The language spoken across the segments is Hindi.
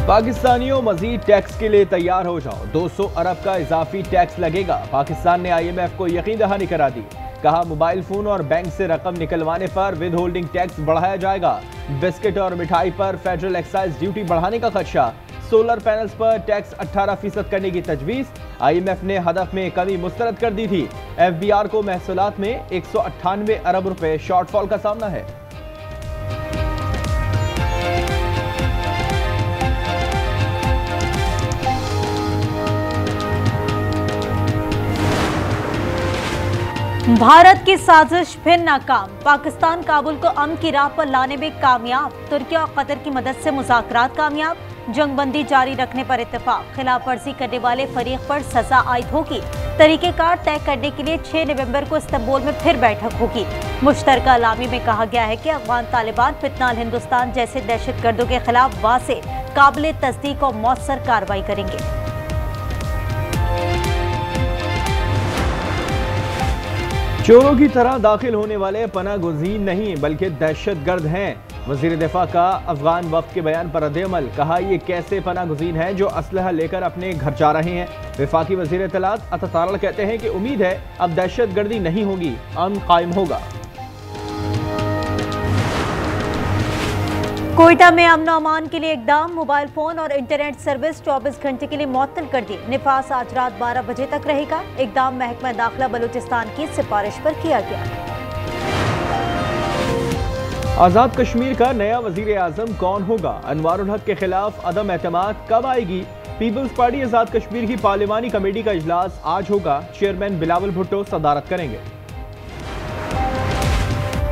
पाकिस्तानियों मजीद टैक्स के लिए तैयार हो जाओ, 200 अरब का इजाफी टैक्स लगेगा। पाकिस्तान ने IMF को यकीन दहानी करा दी। कहा मोबाइल फोन और बैंक से रकम निकलवाने पर विद होल्डिंग टैक्स बढ़ाया जाएगा। बिस्किट और मिठाई पर फेडरल एक्साइज ड्यूटी बढ़ाने का खदशा। सोलर पैनल्स पर टैक्स 18% करने की तजवीज। IMF ने हदफ में कमी मुस्तरद कर दी थी। FBR को महसूलात में 198 अरब रुपए शॉर्टफॉल का सामना है। भारत की साजिश फिर नाकाम। पाकिस्तान काबुल को अमन की राह पर लाने में कामयाब। तुर्की और कतर की मदद से मुज़ाकरात कामयाब। जंगबंदी जारी रखने पर इत्तेफाक। खिलाफ वर्जी करने वाले फरीक पर सजा आयद होगी। तरीकेकार तय करने के लिए 6 नवंबर को इस्तांबुल में फिर बैठक होगी। मुश्तरका अलामी में कहा गया है कि अफगान तालिबान फितनाल हिंदुस्तान जैसे दहशतगर्दों के खिलाफ वाज़ेह, काबिल तस्दीक और मौसर कार्रवाई करेंगे। चोरों की तरह दाखिल होने वाले पनाह गुज़ीर नहीं बल्कि दहशतगर्द हैं। वज़ीर दिफा का अफगान वफ़द के बयान पर रद्द-ए-अमल। कहा ये कैसे पनाह गुज़ीर हैं जो असलहा लेकर अपने घर जा रहे हैं। वफाकी वज़ीर इत्तलात अता तारड़ कहते हैं कि उम्मीद है अब दहशतगर्दी नहीं होगी, अमन कायम होगा। कोयटा में अमन अमान के लिए इकदाम। मोबाइल फोन और इंटरनेट सर्विस 24 घंटे के लिए मुअत्तल कर दी। निफास आज रात 12 बजे तक रहेगा। इकदाम महकमा दाखिला बलूचिस्तान की सिफारिश पर किया गया। आज़ाद कश्मीर का नया वज़ीर आज़म कौन होगा? अनवारुल हक के खिलाफ अदम एतमाद कब आएगी? पीपल्स पार्टी आज़ाद कश्मीर की पार्लिमानी कमेटी का इजलास आज होगा। चेयरमैन बिलावल भुट्टो सदारत करेंगे।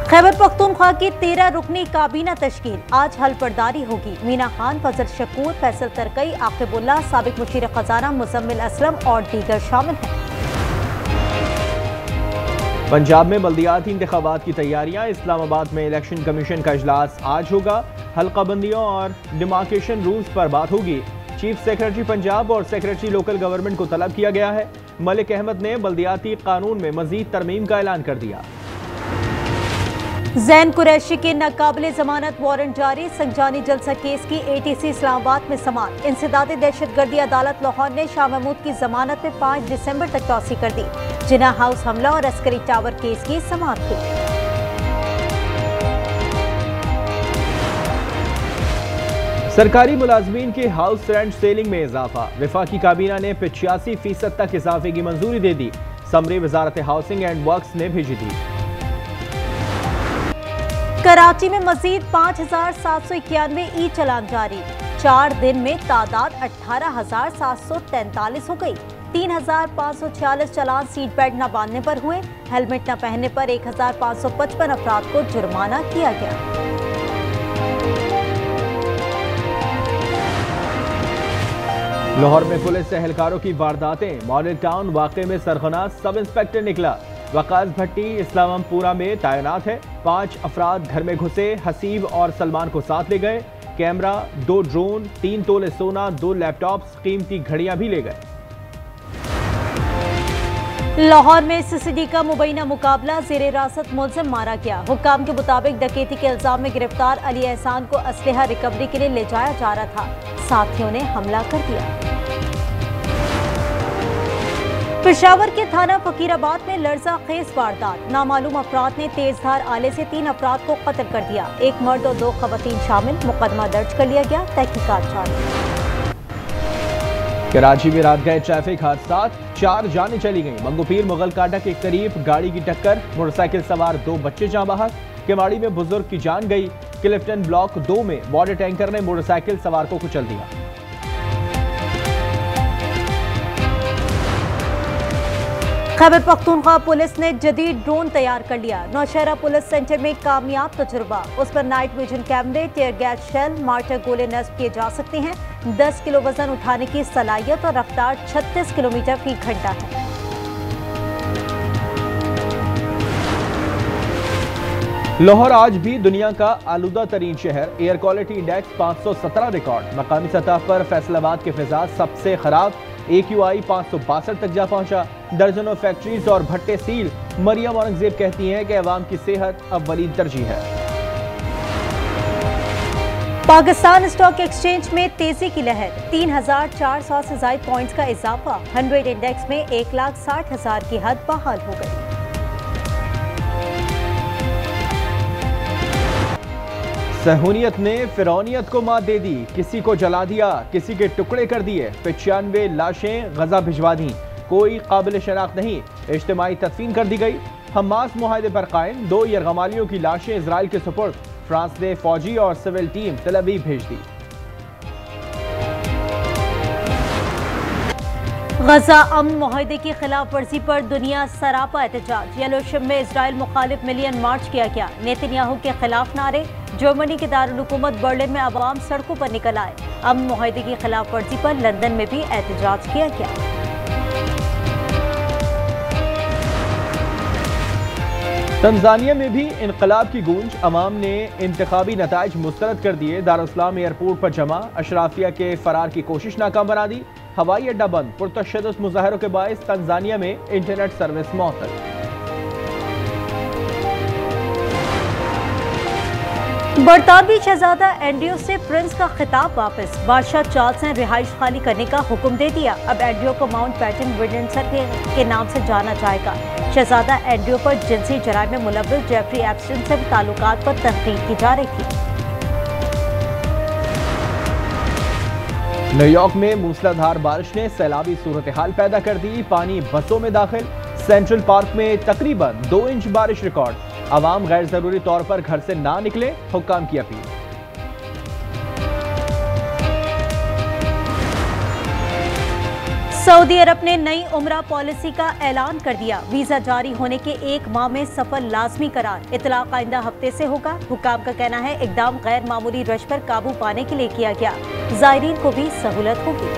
खैबर पख्तूनख्वा की 13 रुकनी काबीना तश्कील। आज हलफबरदारी होगी। मीना खान, फजल शकूर, फैसल तरकई, आकिबुल्लाह, साबिक मुशीर खजाना मुजम्मिल असलम और दीगर शामिल हैं। पंजाब में बल्दियाती इंतखाबात की तैयारियां। इस्लामाबाद में इलेक्शन कमीशन का इजलास आज होगा। हल्काबंदियों और डिमार्केशन रूल्स पर बात होगी। चीफ सेक्रेटरी पंजाब और सेक्रेटरी लोकल गवर्नमेंट को तलब किया गया है। मलिक अहमद ने बल्दियाती कानून में मजीद तरमीम का ऐलान कर दिया। जैन कुरैशी के नाकाबिले जमानत वारंट जारी। संजानी जलसा केस की ATC इस्लामाबाद में समाअत। इंसदादी दहशतगर्दी अदालत लाहौर ने शाह महमूद की जमानत में 5 दिसंबर तक तौसी कर दी। जिना हाउस हमला और अस्करी टावर केस की समाअत हुई। सरकारी मुलाजमीन के हाउस रेंट सेलिंग में इजाफा। वफाकी काबीना ने 85% तक इजाफे की मंजूरी दे दी। Summary Wazarat housing and works ने भेजी थी। कराची में मजीद 5791 ई चलान जारी। 4 दिन में तादाद 18,743 हो गई। 3,546 चलान सीट बेल्ट न बांधने पर हुए। हेलमेट न पहनने पर 1,555 अफराद को जुर्माना किया गया। लाहौर में पुलिस एहलकारों की वारदातें। मॉडल टाउन वाकये में सरगना सब इंस्पेक्टर निकला। वकास भट्टी इस्लामपुरा में तैनात है। 5 अफराद घर में घुसे। हसीब और सलमान को साथ ले गए। कैमरा, 2 ड्रोन, 3 तोले सोना, 2 लैपटॉप्स, कीमती घड़ियां भी ले गए। लाहौर में CCD का मुबैना मुकाबला। जेर हिरासत मुलजिम मारा गया। हुक्काम के मुताबिक डकैती के इल्जाम में गिरफ्तार अली एहसान को असलहा रिकवरी के लिए ले जाया जा रहा था। साथियों ने हमला कर दिया। पेशावर के थाना फकीराबाद में लर्जा खेज वारदात। नामालूम अफराद ने तेजधार आले से 3 अफराद को कत्ल कर दिया। 1 मर्द और 2 खवातीन शामिल। मुकदमा दर्ज कर लिया गया। तहकीकात जारी। कराची में रात गए ट्रैफिक हादसा। 4 जानें चली गईं। मंगोपीर मुगल कांटा के करीब गाड़ी की टक्कर। मोटरसाइकिल सवार 2 बच्चे जाँ बहक। केवाड़ी में बुजुर्ग की जान गई। क्लिफ्टन ब्लॉक 2 में वाटर टैंकर ने मोटरसाइकिल सवार को कुचल दिया। खैबर पख्तूनख्वा पुलिस ने जदीद ड्रोन तैयार कर लिया। नौशहरा पुलिस सेंटर में कामयाब तजुर्बा। उस पर नाइट विजन कैमरे, टीयर गैस शेल, मार्टर गोले नस्ब किए जा सकते हैं। 10 किलो वजन उठाने की सलाहियत और रफ्तार 36 किलोमीटर फी घंटा है। लाहौर आज भी दुनिया का आलूदा तरीन शहर। Air quality index 517 record. मकामी सतह पर फैसलाबाद के फिजा सबसे खराब। AQI 562 तक जा पहुंचा। दर्जनों फैक्ट्रीज और भट्टे सील। मरियम औरंगजेब कहती हैं कि अवाम की सेहत अव्वली तरजीह है। पाकिस्तान स्टॉक एक्सचेंज में तेजी की लहर, 3,400 से ज्यादा पॉइंट्स का इजाफा, 100 इंडेक्स में 1,60,000 की हद बहाल हो गई। सहूनियत ने फिरौनियत को मात दे दी, किसी को जला दिया, किसी के टुकड़े कर दिए, 95 लाशें गजा भिजवा दी, कोई काबिल शनाख्त नहीं, इज्तिमाई तदफीन कर दी गई। हमास मुआहदे पर कायम, 2 यरगमालियों की लाशें इजराइल के सुपुर्द, फ्रांस ने फौजी और सिविल टीम तल अवीव भेज दी। गजा अमन मुआहदे की खिलाफ वर्जी पर दुनिया सरापा एहतजाज, येलोशिम में इजराइल मुखालिफ मिलियन मार्च किया गया, नेतन्याहू के खिलाफ नारे, जर्मनी के दारुल हुकूमत बर्लिन में अवाम सड़कों पर निकल आए। अमन मुआहदे की खिलाफ वर्जी पर लंदन में भी एहतजाज किया गया। तंजानिया में भी इनकलाब की गूंज, अवाम ने इंतखाबी नताइज मुस्तरद कर दिए, दारुस्सलाम एयरपोर्ट पर जमा, अशराफिया के फरार की कोशिश नाकाम बना दी, हवाई अड्डा बंद, पुरतशद्दुद मुजाहरों के बायस तंजानिया में इंटरनेट सर्विस मुअत्तल। बरतानवी शहजादा एंड्रयू से प्रिंस का खिताब वापस, बादशाह चार्ल्स ने रिहाइश खाली करने का हुक्म दे दिया, अब एंड्रयू को माउंट बैटन विंडसर के नाम से जाना जाएगा। शहजादा एंड्रयू पर जिनसी जराइम में मुलव्विस जेफरी एप्स्टीन से ताल्लुकात पर तहकीक की जा रही थी। न्यूयॉर्क में मूसलाधार बारिश ने सैलाबी सूरत हाल पैदा कर दी, पानी बसों में दाखिल, सेंट्रल पार्क में तकरीबन 2 इंच बारिश रिकॉर्ड, अवाम गैर जरूरी तौर पर घर से ना निकले, हुक्काम की अपील। सऊदी अरब ने नई उम्रा पॉलिसी का ऐलान कर दिया, वीजा जारी होने के 1 माह में सफर लाजमी करार, इतलाक आइंदा हफ्ते से होगा। हुकाम का कहना है इकदाम गैर मामूली रश पर काबू पाने के लिए किया गया, जायरीन को भी सहूलत होगी।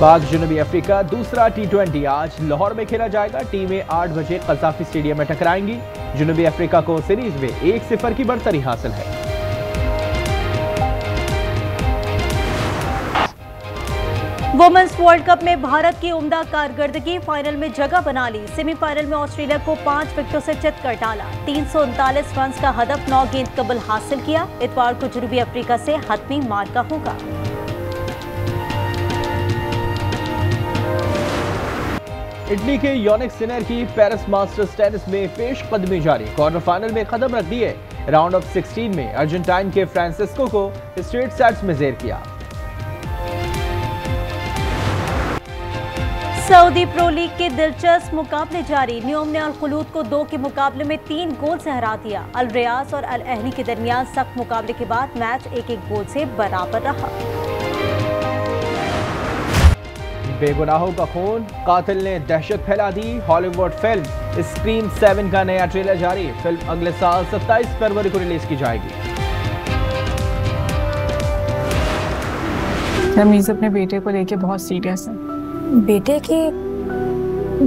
पाक जनूबी अफ्रीका दूसरा T20 आज लाहौर में खेला जाएगा, टीमें 8 बजे कज़ाफी स्टेडियम में टकराएंगी। जनूबी अफ्रीका को सीरीज में 1-0 की बढ़तरी हासिल है। वुमेन्स वर्ल्ड कप में भारत की उम्दा कारकर्दगी, फाइनल में जगह बना ली, सेमीफाइनल में ऑस्ट्रेलिया को 5 विकेटों से चित कर डाला, 339 रन का हदफ 9 गेंद कबल हासिल किया। इतवार को जनूबी अफ्रीका से हतमी मार्का होगा। इटली के योनिक सिनर की पेरिस मास्टर्स टेनिस में पेश कदमी जारी, क्वार्टर फाइनल में कदम रख दिए, राउंड ऑफ 16 में अर्जेंटाइन के फ्रांसिस्को को स्ट्रेट सेट्स में जेर किया। सऊदी प्रो लीग के दिलचस्प मुकाबले जारी, न्योम ने अल खुलूद को 2 के मुकाबले में 3 गोल से हरा दिया। अल रियाज और अल अहली के दरमियान सख्त मुकाबले के बाद मैच 1-1 गोल से बराबर रहा। बेगुनाहों का खून, कातिल ने दहशत फैला दी, हॉलीवुड फिल्म स्क्रीम 7 का नया ट्रेलर जारी, फिल्म अगले साल 27 फरवरी को रिलीज की जाएगी। रमीज अपने बेटे को लेके बहुत सीरियस है। बेटे की?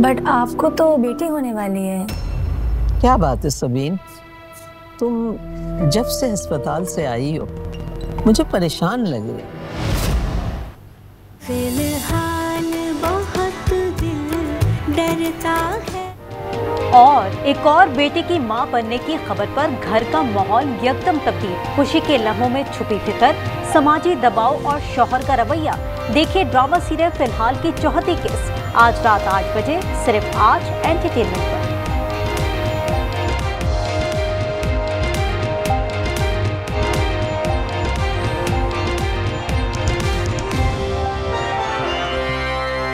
बट आपको तो बेटी होने वाली है। क्या बात है सबीन, तुम जब से अस्पताल से आई हो मुझे परेशान लगे। फिलहाल बहुत दिल डरता है। और एक और बेटे की मां बनने की खबर पर घर का माहौल यकदम तब्दील, खुशी के लम्हों में छुपी फिक्र, समाजी दबाव और शौहर का रवैया। देखिए ड्रामा सीरियल फिलहाल की चौथी किस्त, आज रात 8 बजे सिर्फ आज एंटरटेनमेंट पर।